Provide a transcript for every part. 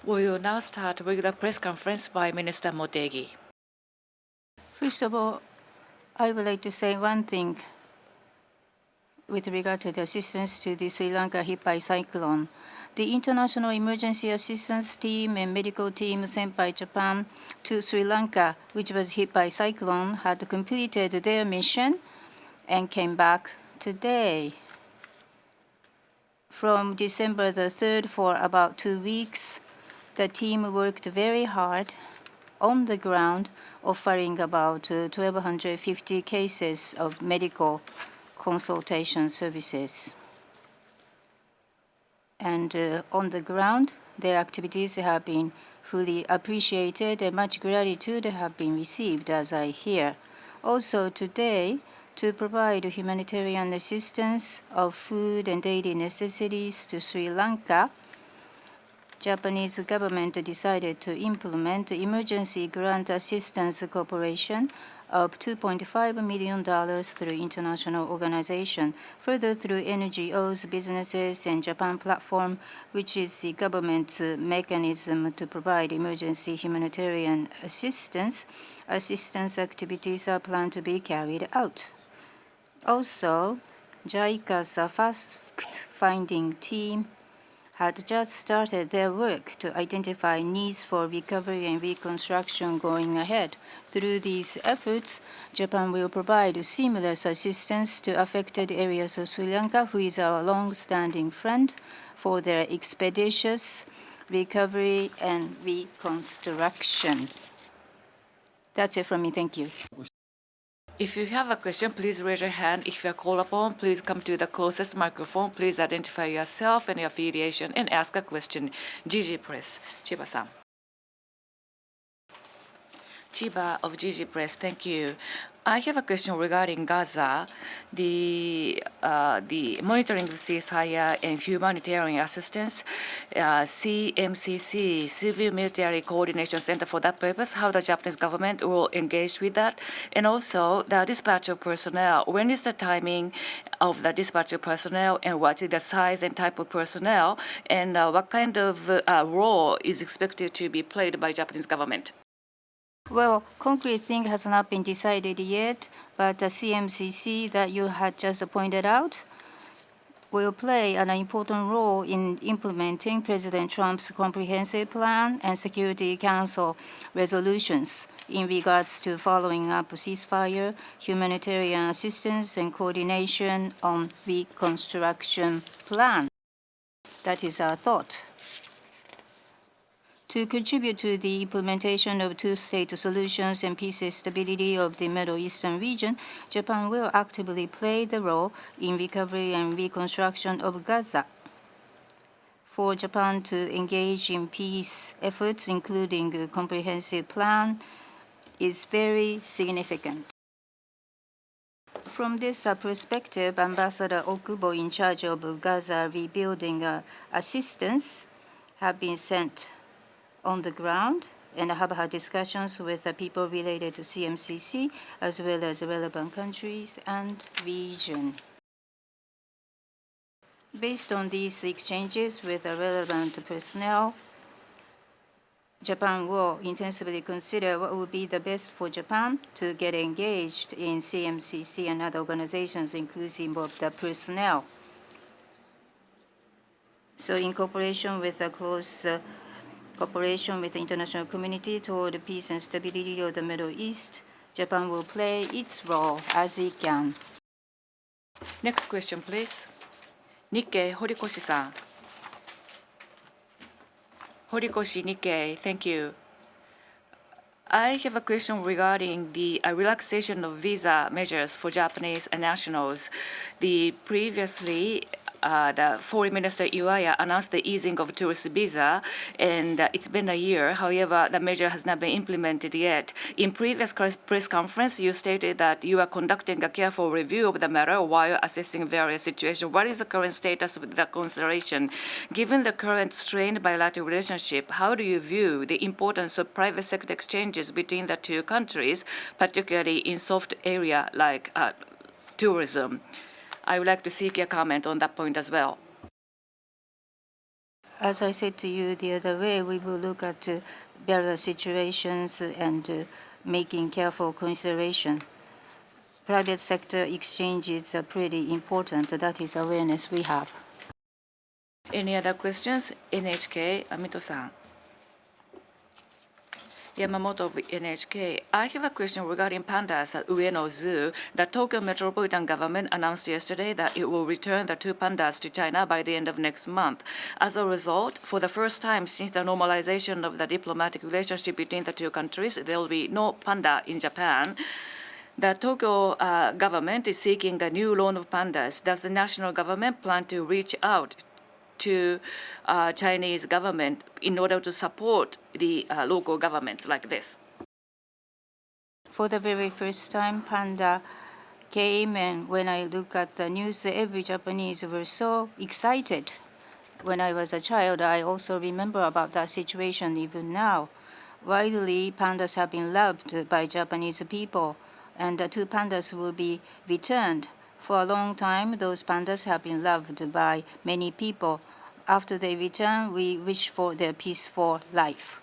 We will now start with the press conference by Minister Motegi. First of all, I would like to say one thing with regard to the assistance to the Sri Lanka hit by cyclone. The International Emergency Assistance Team and medical team sent by Japan to Sri Lanka, which was hit by cyclone, had completed their mission and came back today. From December the 3rd for about 2 weeks, the team worked very hard on the ground, offering about 1,250 cases of medical consultation services. And on the ground, their activities have been fully appreciated and much gratitude have been received, as I hear. Also today, to provide humanitarian assistance of food and daily necessities to Sri Lanka, Japanese government decided to implement Emergency Grant Assistance Corporation of $2.5 million through international organization, further through NGOs, businesses, and Japan Platform, which is the government's mechanism to provide emergency humanitarian assistance. Assistance activities are planned to be carried out. Also, JICA's fact-finding team had just started their work to identify needs for recovery and reconstruction going ahead. Through these efforts, Japan will provide seamless assistance to affected areas of Sri Lanka, who is our long-standing friend, for their expeditious recovery and reconstruction. That's it from me. Thank you. If you have a question, please raise your hand. If you are called upon, please come to the closest microphone. Please identify yourself and your affiliation and ask a question. GG Press, Chiba-san. Chiba of GG Press, thank you. I have a question regarding Gaza, the monitoring of ceasefire and humanitarian assistance, CMCC, Civil Military Coordination Center, for that purpose, how the Japanese government will engage with that, and also the dispatch of personnel. When is the timing of the dispatch of personnel, and what is the size and type of personnel, and what kind of role is expected to be played by Japanese government? Well, concrete thing has not been decided yet, but the CMCC that you had just pointed out will play an important role in implementing President Trump's comprehensive plan and Security Council resolutions in regards to following up ceasefire, humanitarian assistance, and coordination on reconstruction plan. That is our thought. To contribute to the implementation of two-state solutions and peace and stability of the Middle Eastern region, Japan will actively play the role in recovery and reconstruction of Gaza. For Japan to engage in peace efforts, including a comprehensive plan, is very significant. From this perspective, Ambassador Okubo, in charge of Gaza rebuilding assistance, have been sent on the ground and have had discussions with the people related to CMCC, as well as relevant countries and region. Based on these exchanges with the relevant personnel, Japan will intensively consider what would be the best for Japan to get engaged in CMCC and other organizations, inclusive of the personnel. So in cooperation with a close cooperation with the international community toward the peace and stability of the Middle East, Japan will play its role as it can. Next question, please. Nikkei, Horikoshi-san. Horikoshi, Nikkei, thank you. I have a question regarding the relaxation of visa measures for Japanese nationals. Previously, the Foreign Minister Iwaya announced the easing of tourist visa, and it's been a year. However, the measure has not been implemented yet. In previous press conference, you stated that you are conducting a careful review of the matter while assessing various situations. What is the current status of the consideration? Given the current strained bilateral relationship, how do you view the importance of private sector exchanges between the two countries, particularly in soft area like tourism? I would like to seek your comment on that point as well. As I said to you the other way, we will look at various situations and making careful consideration. Private sector exchanges are pretty important. That is awareness we have. Any other questions? NHK, Amito-san. Yamamoto of NHK. I have a question regarding pandas at Ueno Zoo. The Tokyo Metropolitan Government announced yesterday that it will return the 2 pandas to China by the end of next month. As a result, for the first time since the normalization of the diplomatic relationship between the 2 countries, there will be no panda in Japan. The Tokyo government is seeking a new loan of pandas. Does the national government plan to reach out to Chinese government in order to support the local governments like this? For the very first time, Panda came, and when I look at the news, every Japanese were so excited. When I was a child, I also remember about that situation even now. Widely, pandas have been loved by Japanese people, and the 2 pandas will be returned. For a long time, those pandas have been loved by many people. After they return, we wish for their peaceful life.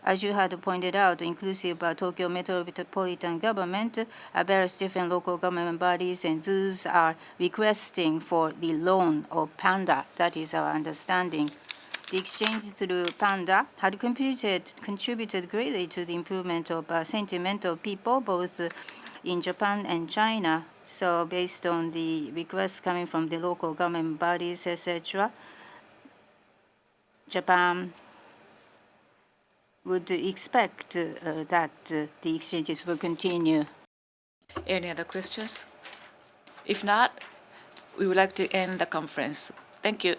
As you had pointed out, inclusive Tokyo Metropolitan Government, various different local government bodies and zoos are requesting for the loan of panda. That is our understanding. The exchange through Panda had contributed greatly to the improvement of sentiment of people both in Japan and China. So based on the requests coming from the local government bodies, etc., Japan would expect that the exchanges will continue. Any other questions? If not, we would like to end the conference. Thank you.